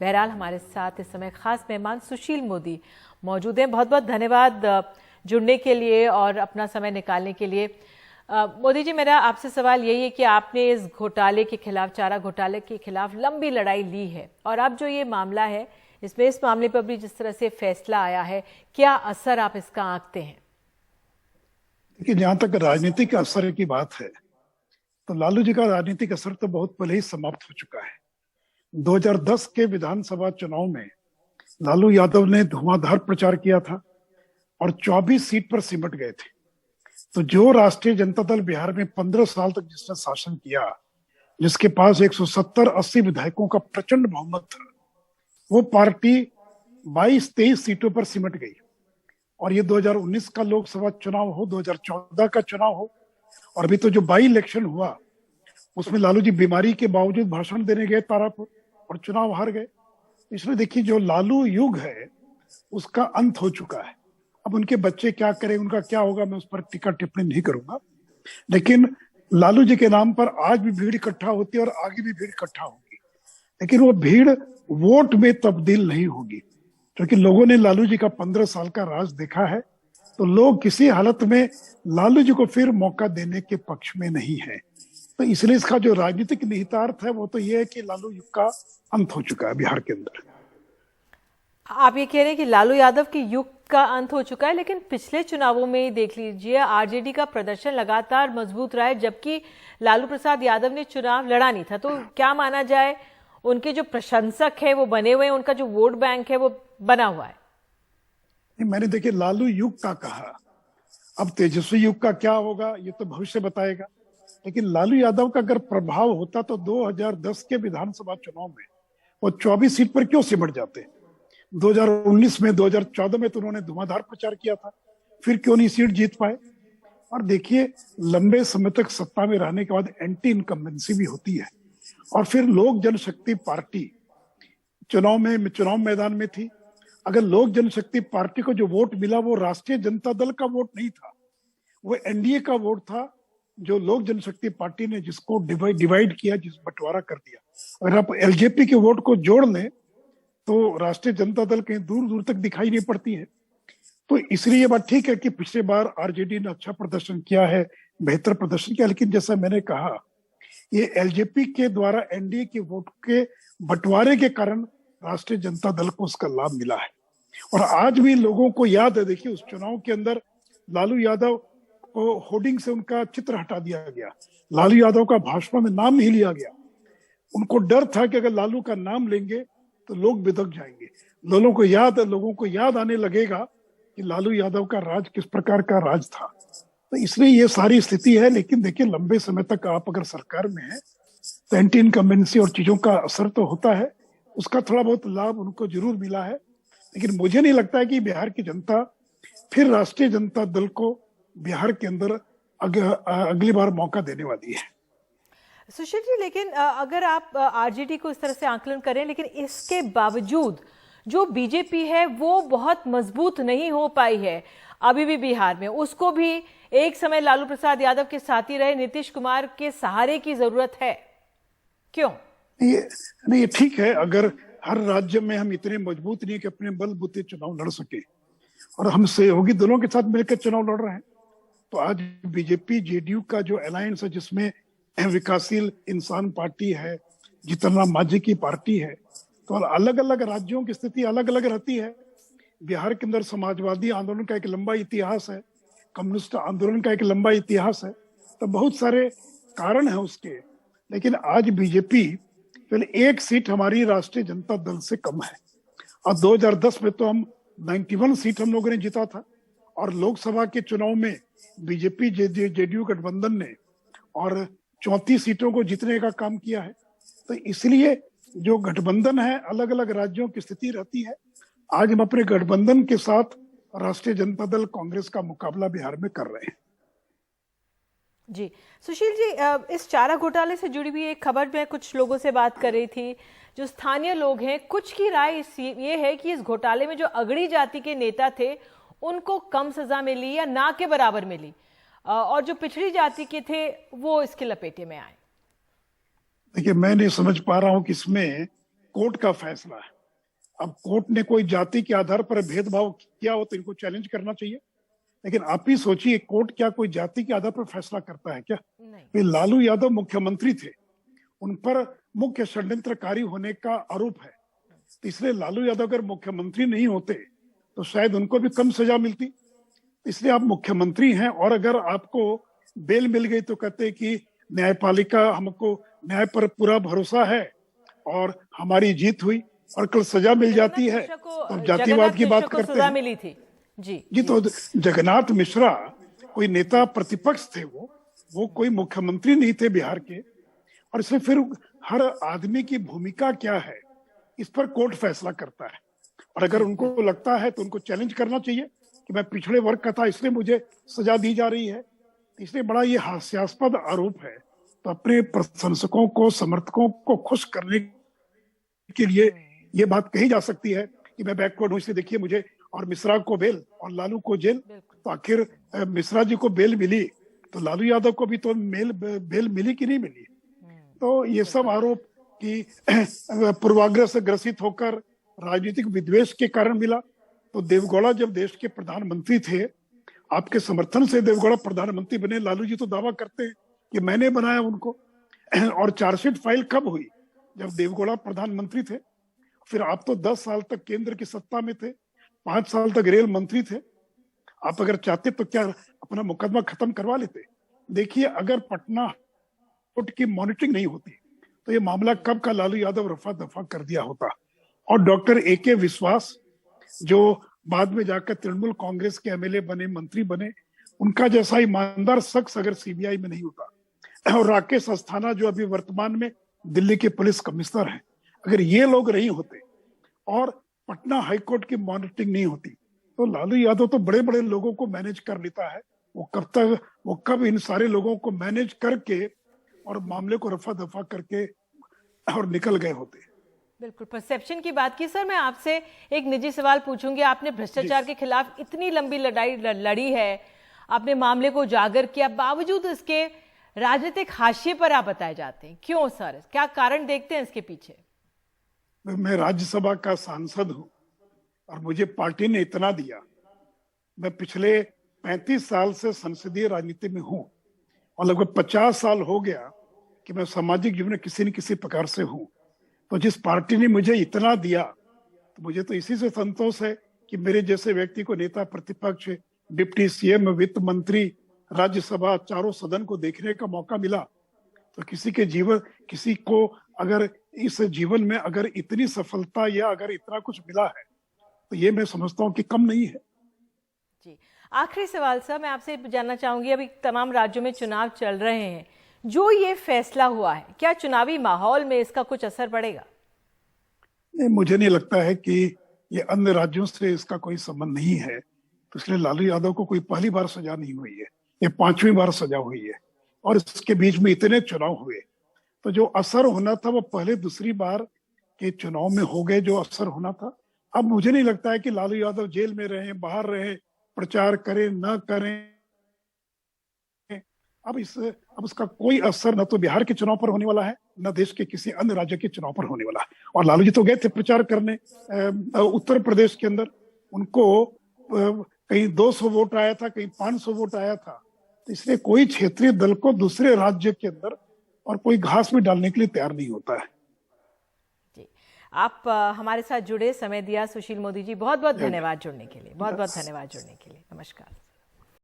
बहरहाल हमारे साथ इस समय खास मेहमान सुशील मोदी मौजूद हैं। बहुत बहुत धन्यवाद जुड़ने के लिए और अपना समय निकालने के लिए। मोदी जी, मेरा आपसे सवाल यही है कि आपने इस घोटाले के खिलाफ, चारा घोटाले के खिलाफ लंबी लड़ाई ली है और अब जो ये मामला है इसमें, इस मामले पर भी जिस तरह से फैसला आया है, क्या असर आप इसका आंकते हैं? देखिए, जहां तक राजनीतिक असर की बात है तो लालू जी का राजनीतिक असर तो बहुत पहले ही समाप्त हो चुका है। 2010 के विधानसभा चुनाव में लालू यादव ने धुआंधार प्रचार किया था और 24 सीट पर सिमट गए थे। तो जो राष्ट्रीय जनता दल बिहार में 15 साल तक जिसने शासन किया, जिसके पास 170-80 विधायकों का प्रचंड बहुमत था, वो पार्टी 22-23 सीटों पर सिमट गई। और ये 2019 का लोकसभा चुनाव हो, 2014 का चुनाव हो, और अभी तो जो बाई इलेक्शन हुआ उसमें लालू जी बीमारी के बावजूद भाषण देने गए तारापुर और चुनाव हार गए। इसलिए देखिए, जो लालू युग है उसका अंत हो चुका है। अब उनके बच्चे क्या करें, उनका क्या होगा, मैं उस पर टीका टिप्पणी नहीं करूंगा। लेकिन लालू जी के नाम पर आज भी भीड़ इकट्ठा होती है और आगे भी भीड़ इकट्ठा होगी, लेकिन वो भीड़ वोट में तब्दील नहीं होगी, क्योंकि लोगों ने लालू जी का 15 साल का राज देखा है। तो लोग किसी हालत में लालू जी को फिर मौका देने के पक्ष में नहीं है। तो इसलिए इसका जो राजनीतिक निहितार्थ है वो तो ये है कि लालू युग का अंत हो चुका है बिहार के अंदर। आप ये कह रहे हैं कि लालू यादव के युग का अंत हो चुका है, लेकिन पिछले चुनावों में देख लीजिए, आरजेडी का प्रदर्शन लगातार मजबूत रहा है, जबकि लालू प्रसाद यादव ने चुनाव लड़ा नहीं था। तो क्या माना जाए, उनके जो प्रशंसक है वो बने हुए हैं, उनका जो वोट बैंक है वो बना हुआ है? मैंने देखिए लालू युग का कहा, अब तेजस्वी युग का क्या होगा ये तो भविष्य बताएगा। लेकिन लालू यादव का अगर प्रभाव होता तो 2010 के विधानसभा चुनाव में वो 24 सीट पर क्यों सिमट जाते? 2019 में, 2014 में तो उन्होंने धुआंधार प्रचार किया था, फिर क्यों नहीं सीट जीत पाए? और देखिए, लंबे समय तक सत्ता में रहने के बाद एंटी इनकम्बेंसी भी होती है। और फिर लोक जनशक्ति पार्टी चुनाव मैदान में थी। अगर लोक जनशक्ति पार्टी को जो वोट मिला वो राष्ट्रीय जनता दल का वोट नहीं था, वो एनडीए का वोट था, जो लोक जनशक्ति पार्टी ने जिसको डिवाइड किया, जिस बंटवारा कर दिया। अगर आप एलजेपी के वोट को जोड़ लें तो राष्ट्रीय जनता दल कहीं दूर दूर तक दिखाई नहीं पड़ती है। तो इसलिए ये बात ठीक है कि पिछले बार आरजेडी ने अच्छा प्रदर्शन किया है, बेहतर प्रदर्शन किया, लेकिन जैसा मैंने कहा, ये एलजेपी के द्वारा एनडीए के वोट के बंटवारे के कारण राष्ट्रीय जनता दल को उसका लाभ मिला है। और आज भी लोगों को याद है, देखिए उस चुनाव के अंदर लालू यादव को होर्डिंग से उनका चित्र हटा दिया गया, लालू यादव का भाजपा में नाम नहीं लिया गया। उनको डर था कि अगर लालू का नाम लेंगे तो लोग बिदक जाएंगे। लोगों को याद आने लगेगा कि लालू यादव का राज किस प्रकार का राज था। तो इसलिए ये सारी स्थिति है। लेकिन देखिए, लंबे समय तक आप अगर सरकार में है तो एंटी इनकम्बेंसी और चीजों का असर तो होता है, उसका थोड़ा बहुत लाभ उनको जरूर मिला है। लेकिन मुझे नहीं लगता है कि बिहार की जनता फिर राष्ट्रीय जनता दल को बिहार के अंदर अगली बार मौका देने वाली है। सुशील जी, लेकिन अगर आप आरजेडी को इस तरह से आकलन करें, लेकिन इसके बावजूद जो बीजेपी है वो बहुत मजबूत नहीं हो पाई है अभी भी बिहार में। उसको भी एक समय लालू प्रसाद यादव के साथी रहे नीतीश कुमार के सहारे की जरूरत है। क्यों? ये ठीक है, अगर हर राज्य में हम इतने मजबूत नहीं कि अपने बलबूते चुनाव लड़ सके, और हम सहयोगी दलों के साथ मिलकर चुनाव लड़ रहे हैं। तो आज बीजेपी जेडीयू का जो अलायंस है, जिसमें विकासशील इंसान पार्टी है, जितना मांझी की पार्टी है, तो अलग अलग राज्यों की स्थिति अलग अलग रहती है। बिहार के अंदर समाजवादी आंदोलन का एक लंबा इतिहास है, कम्युनिस्ट आंदोलन का एक लंबा इतिहास है, तो बहुत सारे कारण है उसके। लेकिन आज बीजेपी पहले एक सीट हमारी राष्ट्रीय जनता दल से कम है, और 2010 में तो हम 91 सीट हम लोगों ने जीता था, और लोकसभा के चुनाव में बीजेपी जेडीयू गठबंधन ने और 34 सीटों को जीतने का काम किया है। तो इसलिए जो गठबंधन है, अलग अलग राज्यों की स्थिति रहती है। आज हम अपने गठबंधन के साथ राष्ट्रीय जनता दल कांग्रेस का मुकाबला बिहार में कर रहे हैं। जी सुशील जी, इस चारा घोटाले से जुड़ी हुई एक खबर में कुछ लोगों से बात कर रही थी, जो स्थानीय लोग हैं, कुछ की राय ये है कि इस घोटाले में जो अगड़ी जाति के नेता थे उनको कम सजा मिली या ना के बराबर मिली, और जो पिछड़ी जाति के थे वो इसके लपेटे में आए। देखिए, मैं नहीं समझ पा रहा हूं कि इसमें कोर्ट का फैसला है। अब कोर्ट ने कोई जाति के आधार पर भेदभाव किया हो तो इनको चैलेंज करना चाहिए, लेकिन आप ही सोचिए कोर्ट क्या कोई जाति के आधार पर फैसला करता है क्या? वे लालू यादव मुख्यमंत्री थे, उन पर मुख्य षड्यंत्रकारी होने का आरोप है, तो इसलिए लालू यादव अगर मुख्यमंत्री नहीं होते तो शायद उनको भी कम सजा मिलती। इसलिए आप मुख्यमंत्री हैं और अगर आपको बेल मिल गई तो कहते कि न्यायपालिका, हमको न्याय पर पूरा भरोसा है और हमारी जीत हुई, और कल सजा मिल जाती है तो जातिवाद की बात करते हैं। मिली थी जी। तो जगन्नाथ मिश्रा कोई नेता प्रतिपक्ष थे, वो कोई मुख्यमंत्री नहीं थे बिहार के, और इसमें फिर हर आदमी की भूमिका क्या है इस पर कोर्ट फैसला करता है। और अगर उनको लगता है तो उनको चैलेंज करना चाहिए कि मैं पिछड़े वर्ग का था इसलिए मुझे सजा दी जा रही है, इसलिए बड़ा ये हास्यास्पद आरोप है। तो अपने प्रशंसकों को, समर्थकों को खुश करने के लिए ये बात कही जा सकती है कि मैं बैकवर्ड हूं इसलिए देखिए मुझे, और मिश्रा को बेल और लालू को जेल। तो आखिर मिश्रा जी को बेल मिली तो लालू यादव को भी तो बेल मिली कि नहीं मिली? तो ये सब आरोप कि पूर्वाग्रह से ग्रसित होकर राजनीतिक विद्वेष के कारण मिला। तो देवगौड़ा जब देश के प्रधानमंत्री थे, आपके समर्थन से देवगौड़ा प्रधानमंत्री बने, लालू जी तो दावा करते हैं कि मैंने बनाया उनको। और चार्जशीट फाइल कब हुई? जब देवगौड़ा प्रधानमंत्री थे। फिर आप तो 10 साल तक केंद्र की सत्ता में थे, 5 साल तक रेल मंत्री थे। आप अगर चाहते तो क्या अपना मुकदमा खत्म करवा लेते? देखिए, अगर पटना कोर्ट की मॉनिटरिंग नहीं होती तो ये मामला कब का लालू यादव रफा दफा कर दिया होता। और डॉक्टर AK विश्वास जो बाद में जाकर तृणमूल कांग्रेस के MLA बने, मंत्री बने, उनका जैसा ईमानदार शख्स अगर CBI में नहीं होता, और राकेश अस्थाना जो अभी वर्तमान में दिल्ली के पुलिस कमिश्नर हैं, अगर ये लोग नहीं होते और पटना हाईकोर्ट की मॉनिटरिंग नहीं होती तो लालू यादव तो बड़े बड़े लोगों को मैनेज कर लेता है। वो कब इन सारे लोगों को मैनेज करके और मामले को रफा दफा करके और निकल गए होते। बिल्कुल, परसेप्शन की बात की। सर, मैं आपसे एक निजी सवाल पूछूंगी। आपने भ्रष्टाचार के खिलाफ इतनी लंबी लड़ाई लड़ी है, आपने मामले को उजागर किया, बावजूद इसके राजनीतिक हाशिए पर आप बताए जाते हैं, क्यों सर? क्या कारण देखते हैं इसके पीछे? मैं राज्यसभा का सांसद हूं और मुझे पार्टी ने इतना दिया। मैं पिछले 35 साल से संसदीय राजनीति में हूं और लगभग 50 साल हो गया कि मैं सामाजिक जीवन में किसी न किसी प्रकार से हूं। तो जिस पार्टी ने मुझे इतना दिया तो मुझे तो इसी से संतोष है कि मेरे जैसे व्यक्ति को नेता प्रतिपक्ष, डिप्टी CM, वित्त मंत्री, राज्यसभा, चारों सदन को देखने का मौका मिला। तो किसी को अगर इस जीवन में अगर इतनी सफलता या अगर इतना कुछ मिला है तो ये मैं समझता हूँ कि कम नहीं है। जी, आखिरी सवाल सर, मैं आपसे जानना चाहूंगी, अभी तमाम राज्यों में चुनाव चल रहे हैं, जो ये फैसला हुआ है, क्या चुनावी माहौल में इसका कुछ असर पड़ेगा? नहीं, मुझे नहीं लगता है कि ये अन्य राज्यों से इसका कोई संबंध नहीं है। तो इसलिए लालू यादव को कोई पहली बार सजा नहीं हुई है, ये 5वीं बार सजा हुई है, और इसके बीच में इतने चुनाव हुए। तो जो असर होना था वो पहले दूसरी बार के चुनाव में हो गए, जो असर होना था। अब मुझे नहीं लगता है कि लालू यादव जेल में रहे, बाहर रहे, प्रचार करें न करें, अब उसका कोई असर न तो बिहार के चुनाव पर होने वाला है, न देश के किसी अन्य राज्य के चुनाव पर होने वाला है। और लालू जी तो गए थे प्रचार करने उत्तर प्रदेश के अंदर, उनको कहीं 200 वोट आया था, कहीं 500 वोट आया था। तो इसलिए कोई क्षेत्रीय दल को दूसरे राज्य के अंदर और कोई घास में डालने के लिए तैयार नहीं होता है। जी, आप हमारे साथ जुड़े, समय दिया सुशील मोदी जी, बहुत बहुत धन्यवाद जुड़ने के लिए, बहुत बहुत धन्यवाद जुड़ने के लिए। नमस्कार।